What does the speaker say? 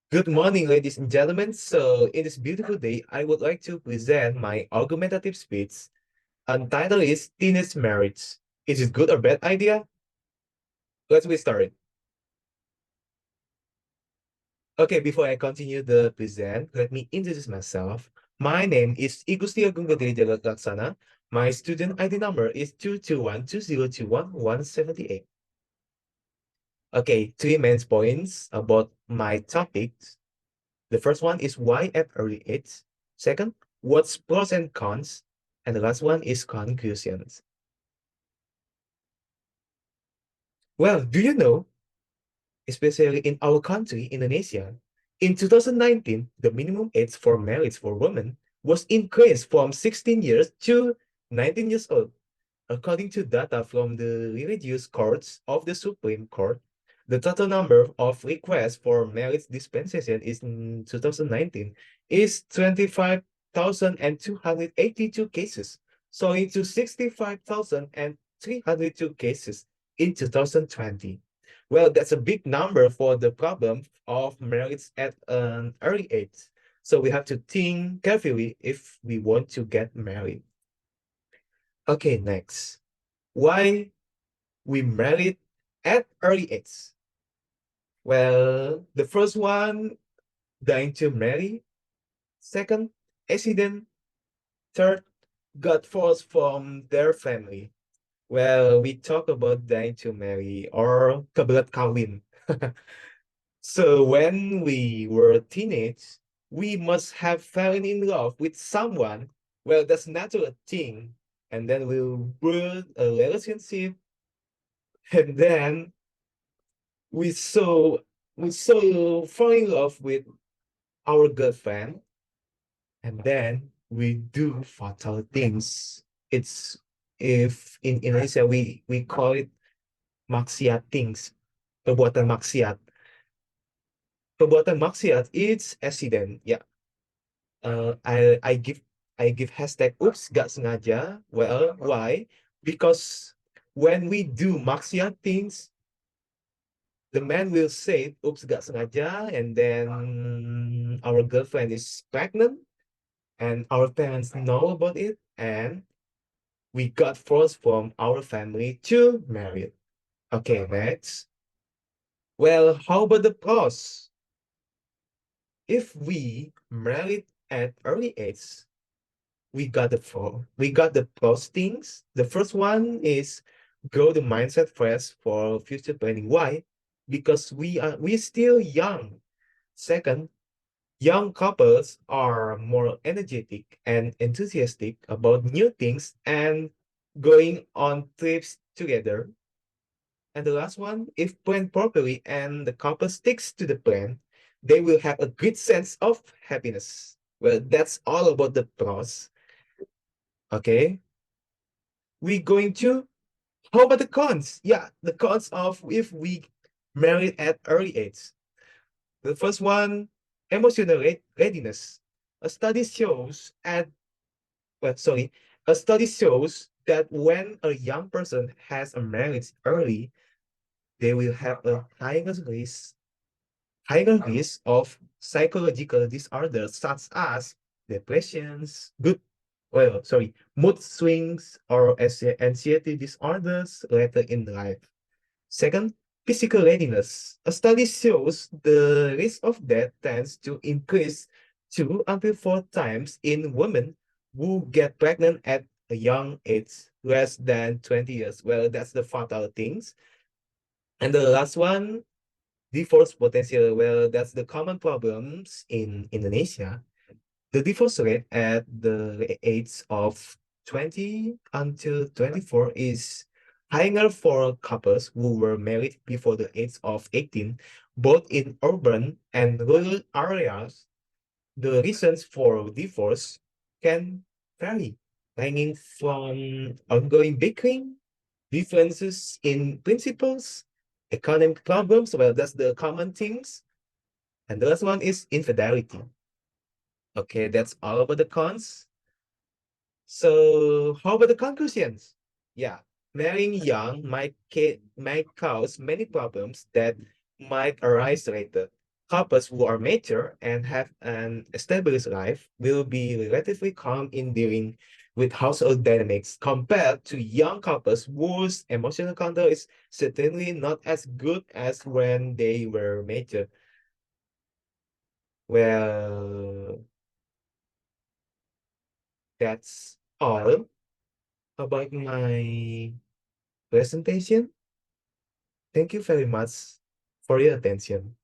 Good morning, ladies and gentlemen. So, in this beautiful day, I would like to present my argumentative speech. And title is Teenage Marriage. Is it good or bad idea? Let's get started. Okay, before I continue the present, let me introduce myself. My name is GUSTI AGUNG DJAGAT LAKSANA. My student ID number is 22120211178. Okay, three main points about my topics. The first one is why at early age. Second, what's pros and cons. And the last one is conclusions. Well, do you know, especially in our country, Indonesia, in 2019, the minimum age for marriage for women was increased from 16 years to 19 years old. According to data from the religious courts of the Supreme Court, the total number of requests for marriage dispensation in 2019 is 25,282 cases, soaring to 65,302 cases in 2020. Well, that's a big number for the problem of marriage at an early age. So we have to think carefully if we want to get married. Okay, next. Why we married at early age? Well, the first one, dying to marry. Second, accident. Third, got forced from their family. Well, we talk about dying to marry or kebelet kawin. So when we were teenage, we must have fallen in love with someone. Well, that's natural thing. And then we'll build a relationship. And then we so we so fall in love with our girlfriend, and then we do fatal things. It's if in Indonesia we call it maksiat things, perbuatan maksiat. Perbuatan maksiat it's accident. Yeah. I give hashtag oops gak sengaja. Well, why? Because when we do maksiat things, the man will say, oops, gak sengaja, and then our girlfriend is pregnant, and our parents know about it, and we got forced from our family to marry. Okay, next. Well, how about the pros? If we married at early age, we got the pros things. The first one is grow the mindset first for future planning. Why? Because we still young. Second, young couples are more energetic and enthusiastic about new things and going on trips together. And the last one, if planned properly and the couple sticks to the plan, they will have a great sense of happiness. Well, that's all about the pros. Okay, we going to, how about the cons? Yeah, the cons of if we married at early age. The first one, emotional readiness. A study shows at well, sorry, a study shows that when a young person has a marriage early, they will have a higher risk of psychological disorders such as depressions, mood swings, or anxiety disorders later in life. Second, physical readiness. A study shows the risk of death tends to increase 2 until 4 times in women who get pregnant at a young age, less than 20 years. Well, that's the fatal things. And the last one, divorce potential. Well, that's the common problems in Indonesia. The divorce rate at the age of 20 until 24 is higher for couples who were married before the age of 18, both in urban and rural areas. The reasons for divorce can vary, ranging from ongoing bickering, differences in principles, economic problems. Well, that's the common things. And the last one is infidelity. Okay, that's all about the cons. So how about the conclusions? Yeah, marrying young might cause many problems that might arise later. Couples who are mature and have an established life will be relatively calm in dealing with household dynamics compared to young couples whose emotional control is certainly not as good as when they were mature. Well, that's all about my presentation. Thank you very much for your attention.